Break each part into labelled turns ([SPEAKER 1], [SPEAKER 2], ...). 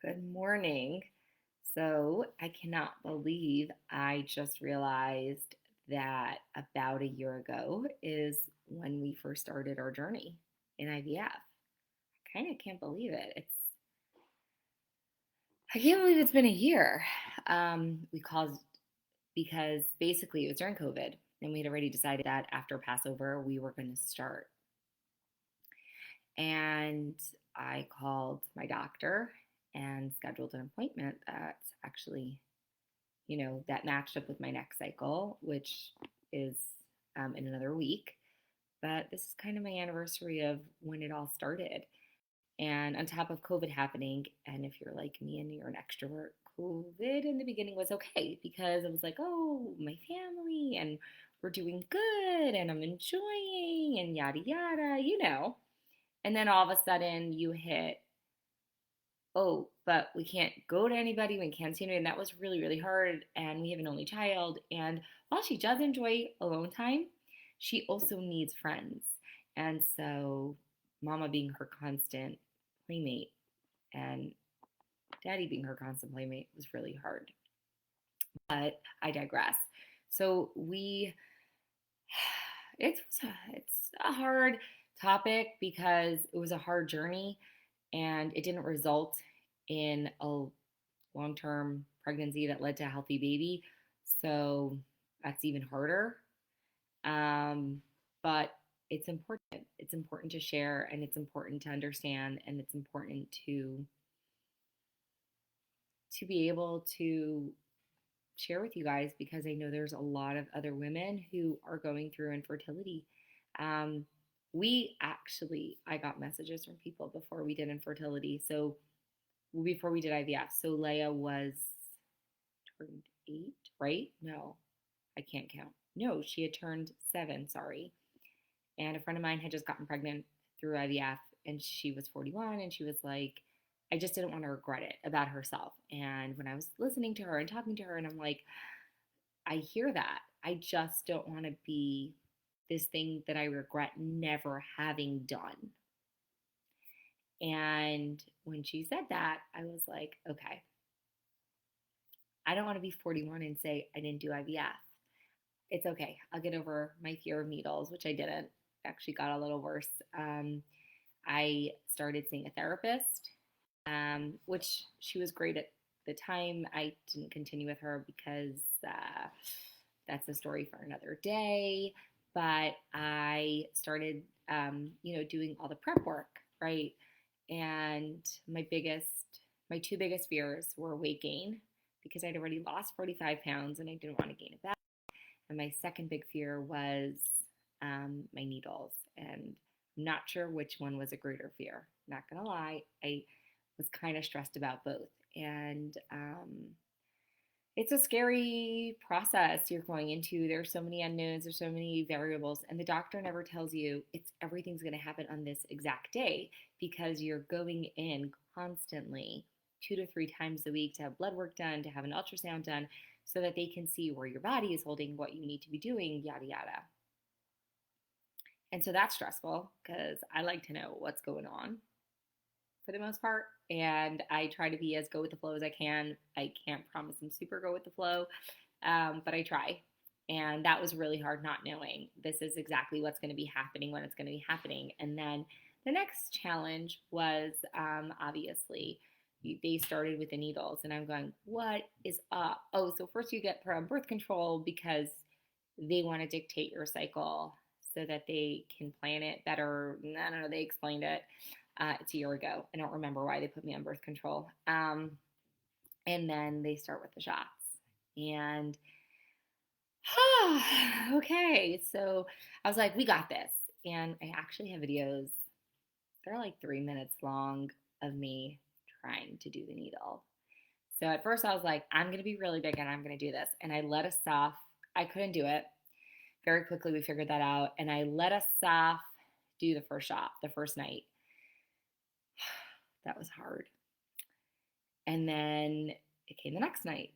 [SPEAKER 1] Good morning. So I cannot believe I just realized that about a year ago is when we first started our journey in IVF. I kind of can't believe it. I can't believe it's been a year. We caused because basically it was during COVID, and we had already decided that after Passover we were going to start. And I called my doctor and scheduled an appointment that's actually that matched up with my next cycle, which is in another week. But this is kind of my anniversary of when it all started. And on top of COVID happening, and if you're like me and you're an extrovert, COVID in the beginning was okay because I was like, oh, my family, and we're doing good, and I'm enjoying, and yada yada. And then all of a sudden you hit, oh, but we can't go to anybody, we can't see anybody. And that was really, really hard. And we have an only child. And while she does enjoy alone time, she also needs friends. And so, mama being her constant playmate and daddy being her constant playmate was really hard. But I digress. So, it's a hard topic because it was a hard journey and it didn't result in a long-term pregnancy that led to a healthy baby. So that's even harder. But it's important. It's important to share, and it's important to understand, and it's important to be able to share with you guys because I know there's a lot of other women who are going through infertility. Um, I got messages from people before we did infertility. So before we did IVF. So Leia was turned 8, right? No, I can't count. No, she had turned 7, sorry. And a friend of mine had just gotten pregnant through IVF, and she was 41, and she was like, I just didn't want to regret it about herself. And when I was listening to her and talking to her, and I'm like, I hear that. I just don't want to be this thing that I regret never having done. And when she said that, I was like, okay, I don't want to be 41 and say I didn't do IVF. It's okay. I'll get over my fear of needles, which I didn't. Actually, got a little worse. I started seeing a therapist, which she was great at the time. I didn't continue with her because that's a story for another day. But I started, doing all the prep work, right? And my two biggest fears were weight gain because I'd already lost 45 pounds and I didn't want to gain it back. And my second big fear was my needles. And I'm not sure which one was a greater fear. Not gonna lie, I was kind of stressed about both. And it's a scary process you're going into. There's so many unknowns, there's so many variables, and the doctor never tells you it's everything's going to happen on this exact day because you're going in constantly 2 to 3 times a week to have blood work done, to have an ultrasound done, so that they can see where your body is holding, what you need to be doing, yada yada. And so that's stressful because I like to know what's going on for the most part. And I try to be as go with the flow as I can. I can't promise I'm super go with the flow, but I try. And that was really hard not knowing this is exactly what's going to be happening when it's going to be happening. And then the next challenge was obviously they started with the needles, and I'm going, what is up? Oh, so first you get put on birth control because they want to dictate your cycle so that they can plan it better. I don't know, they explained it. It's a year ago. I don't remember why they put me on birth control. And then they start with the shots. And okay, so I was like, we got this. And I actually have videos, they're like 3 minutes long of me trying to do the needle. So at first I was like, I'm going to be really big and I'm going to do this. And I let us off. I couldn't do it. Very quickly we figured that out. And I let us off do the first shot, the first night. That was hard. And then it came the next night.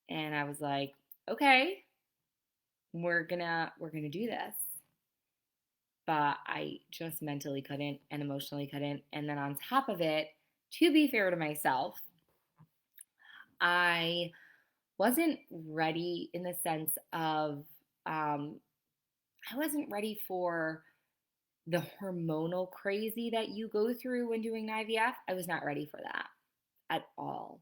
[SPEAKER 1] And I was like, okay, we're gonna do this. But I just mentally couldn't and emotionally couldn't. And then on top of it, to be fair to myself, I wasn't ready in the sense of, um, I wasn't ready for the hormonal crazy that you go through when doing IVF. I was not ready for that at all.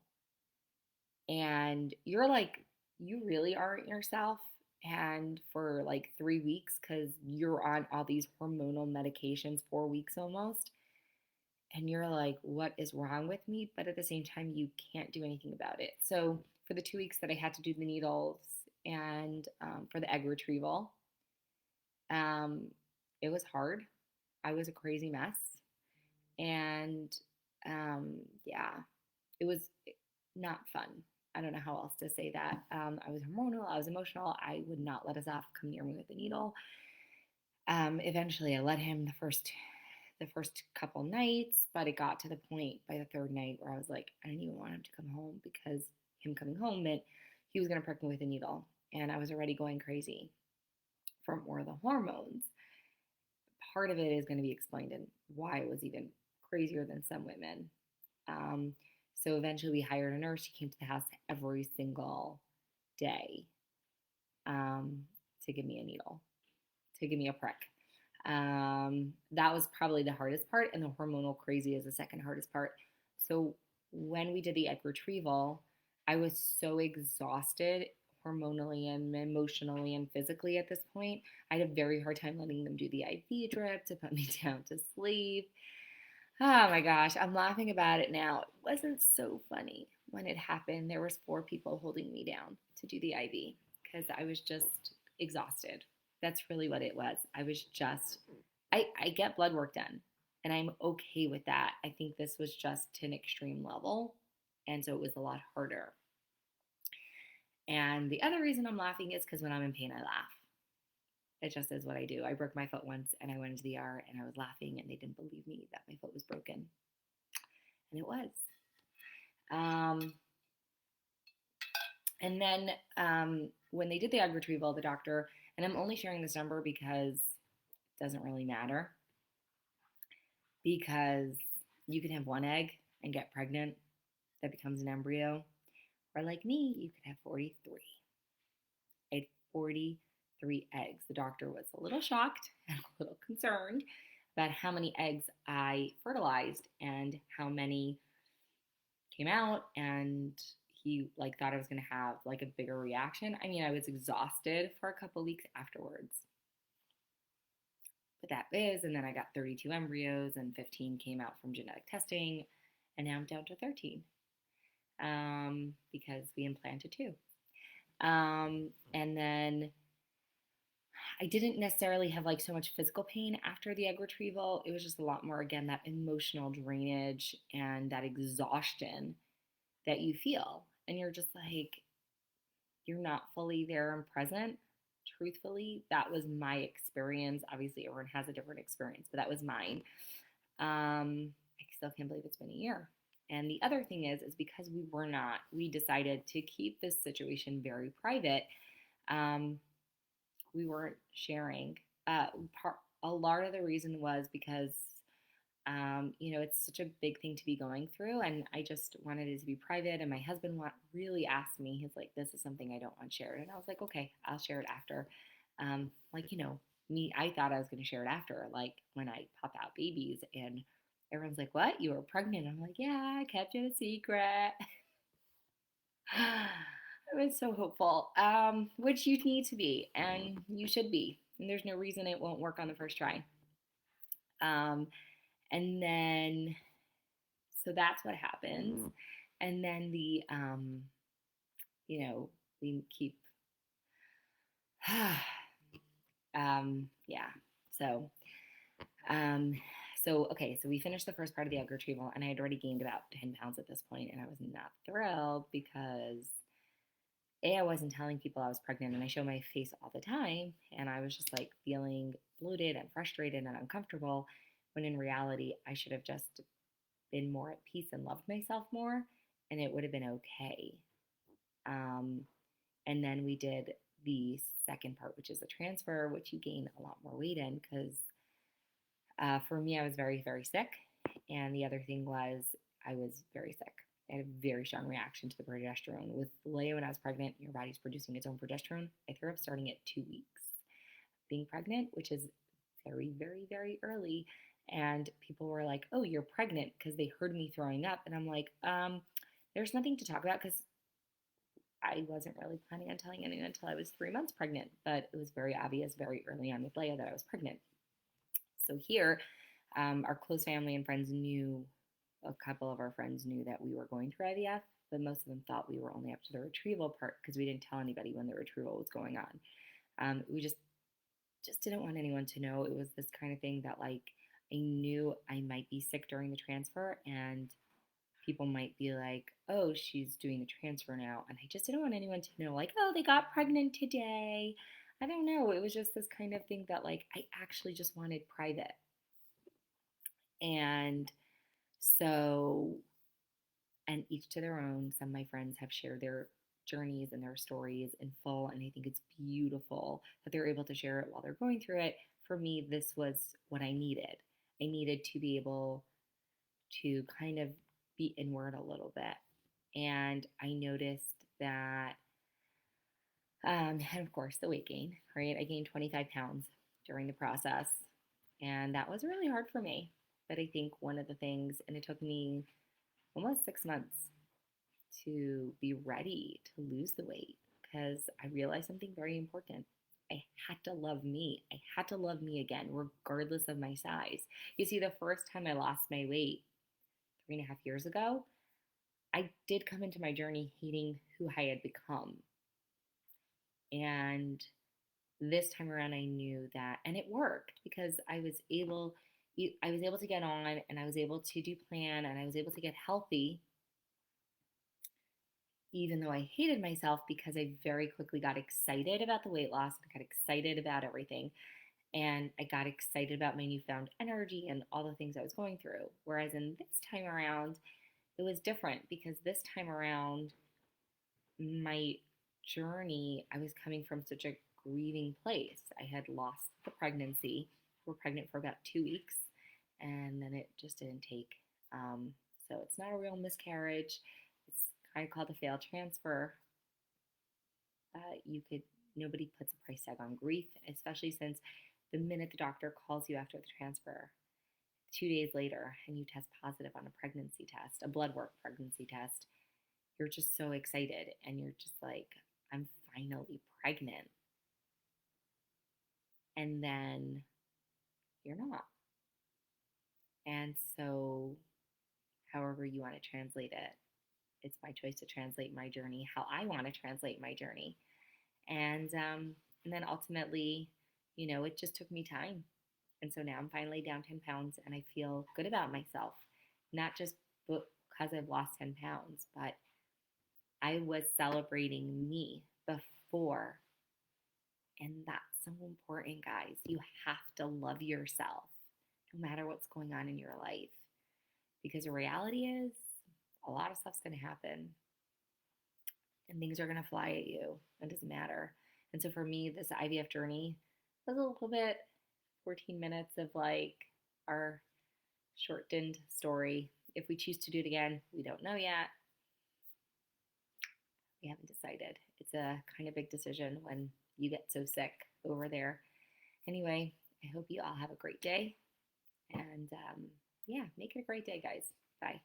[SPEAKER 1] And you're like, you really aren't yourself. And for like 3 weeks, because you're on all these hormonal medications, 4 weeks almost. And you're like, what is wrong with me? But at the same time, you can't do anything about it. So for the 2 weeks that I had to do the needles and for the egg retrieval, um, it was hard. I was a crazy mess. And yeah, it was not fun. I don't know how else to say that. I was hormonal, I was emotional. I would not let Azaf come near me with a needle. Eventually, I let him the first couple nights, but it got to the point by the third night where I was like, I didn't even want him to come home because him coming home meant he was going to prick me with a needle, and I was already going crazy from more of the hormones. Part of it is going to be explained in why I was even crazier than some women. Um, so eventually, we hired a nurse. She came to the house every single day um, to give me a needle, to give me a prick. That was probably the hardest part, and the hormonal crazy is the second hardest part. So when we did the egg retrieval, I was so exhausted hormonally and emotionally and physically at this point. I had a very hard time letting them do the IV drip to put me down to sleep. Oh my gosh, I'm laughing about it now. It wasn't so funny when it happened. There was 4 people holding me down to do the IV because I was just exhausted. That's really what it was. I was just I get blood work done and I'm okay with that. I think this was just to an extreme level. And so it was a lot harder. And the other reason I'm laughing is because when I'm in pain, I laugh. It just is what I do. I broke my foot once and I went into the ER and I was laughing and they didn't believe me that my foot was broken. And it was. Um, and then when they did the egg retrieval, the doctor, and I'm only sharing this number because it doesn't really matter, because you can have one egg and get pregnant that becomes an embryo, or like me, you could have 43. I had 43 eggs. The doctor was a little shocked and a little concerned about how many eggs I fertilized and how many came out, and he like thought I was going to have like a bigger reaction. I mean, I was exhausted for a couple weeks afterwards. But that is, and then I got 32 embryos and 15 came out from genetic testing, and now I'm down to 13 because we implanted two. And then I didn't necessarily have like so much physical pain after the egg retrieval. It was just a lot more, again, that emotional drainage and that exhaustion that you feel. And you're just like, you're not fully there and present. Truthfully, that was my experience. Obviously, everyone has a different experience, but that was mine. I still can't believe it's been a year. And the other thing is because we decided to keep this situation very private. Um, we weren't sharing. Uh, a lot of the reason was because it's such a big thing to be going through, and I just wanted it to be private. And my husband really asked me, he's like, "This is something I don't want shared," and I was like, "Okay, I'll share it after." Like me, I thought I was going to share it after, like when I pop out babies, and everyone's like, "What? You were pregnant?" I'm like, "Yeah, I kept it a secret." I was so hopeful, which you need to be, and you should be. And there's no reason it won't work on the first try. Um, and then So that's what happens. And then we keep, yeah. So, um, okay, so we finished the first part of the egg retrieval, and I had already gained about 10 pounds at this point, and I was not thrilled because I wasn't telling people I was pregnant, and I show my face all the time, and I was just like feeling bloated and frustrated and uncomfortable, when in reality, I should have just been more at peace and loved myself more, and it would have been okay. Um, and then we did the second part, which is the transfer, which you gain a lot more weight in because for me, I was very, very sick. And the other thing was I was very sick. I had a very strong reaction to the progesterone. With Leia, when I was pregnant, your body's producing its own progesterone. I threw up starting at 2 weeks. Being pregnant, which is very, very, very early. And people were like, "Oh, you're pregnant," because they heard me throwing up. And I'm like, there's nothing to talk about because I wasn't really planning on telling anyone until I was 3 months pregnant. But it was very obvious very early on with Leia that I was pregnant. So here, our close family and friends knew, a couple of our friends knew that we were going through IVF, but most of them thought we were only up to the retrieval part because we didn't tell anybody when the retrieval was going on. We just didn't want anyone to know. It was this kind of thing that like I knew I might be sick during the transfer and people might be like, "Oh, she's doing the transfer now." And I just didn't want anyone to know like, "Oh, they got pregnant today." I don't know. It was just this kind of thing that like I actually just wanted private. And so, and each to their own, some of my friends have shared their journeys and their stories in full. And I think it's beautiful that they're able to share it while they're going through it. For me, this was what I needed. I needed to be able to kind of be inward a little bit. And I noticed that, and of course, the weight gain, right? I gained 25 pounds during the process. And that was really hard for me. But I think one of the things, and it took me almost 6 months to be ready to lose the weight because I realized something very important. I had to love me. I had to love me again, regardless of my size. You see, the first time I lost my weight 3.5 years ago, I did come into my journey hating who I had become. And this time around, I knew that, and it worked because I was able to get on and I was able to do plan and I was able to get healthy even though I hated myself because I very quickly got excited about the weight loss. I got excited about everything. And I got excited about my newfound energy and all the things I was going through. Whereas in this time around, it was different because this time around, my journey, I was coming from such a grieving place. I had lost the pregnancy. We were pregnant for about 2 weeks, and then it just didn't take. Um, so it's not a real miscarriage. It's kind of called a failed transfer. You could Nobody puts a price tag on grief, especially since the minute the doctor calls you after the transfer, 2 days later, and you test positive on a pregnancy test, a blood work pregnancy test, you're just so excited and you're just like, I'm finally pregnant. And then you're not. And so, however you want to translate it, it's my choice to translate my journey how I want to translate my journey. And then ultimately, it just took me time. And so now I'm finally down 10 pounds and I feel good about myself, not just because I've lost 10 pounds, but I was celebrating me before. And that's so important, guys. You have to love yourself no matter what's going on in your life. Because the reality is, a lot of stuff's going to happen and things are going to fly at you. It doesn't matter. And so for me, this IVF journey was a little bit 14 minutes of like our shortened story. If we choose to do it again, we don't know yet. We haven't decided. It's a kind of big decision when you get so sick over there. Anyway, I hope you all have a great day. And yeah, make it a great day, guys. Bye.